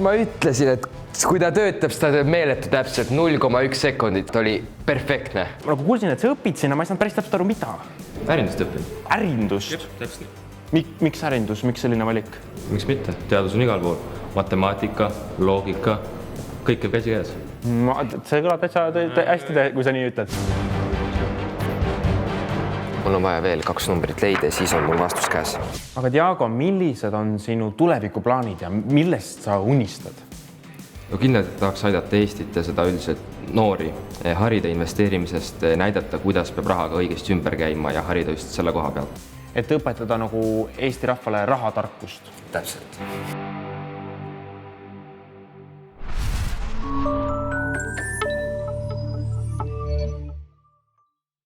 ma ütlesin, et kui ta töötab, siis ta teeb meeletu täpselt 0,1 sekundit, oli perfektne. Ma nagu kuulsin, et sa õpid sinna, ma ei saanud päris täpselt aru, mida. Ärindust õppin. Ärindust? Täpselt. Miks ärindus, miks selline valik? Miks mitte? Teadus on igal pool. Matemaatika, loogika, kõik käib käsi käes. See kõlab hästi, kui sa nii ütled. Mul on vaja veel 2 numbrit leida ja siis on mul vastus käes. Aga Diago, millised on sinu tulevikuplaanid ja millest sa unistad? No kindlasti tahaks aidata Eestit ja seda üldiselt noori harida investeerimisest, näidata, kuidas peab rahaga õigesti ümber käima ja harida just selle koha pealt. Et õpetada nagu Eesti rahvale rahatarkust. Täpselt.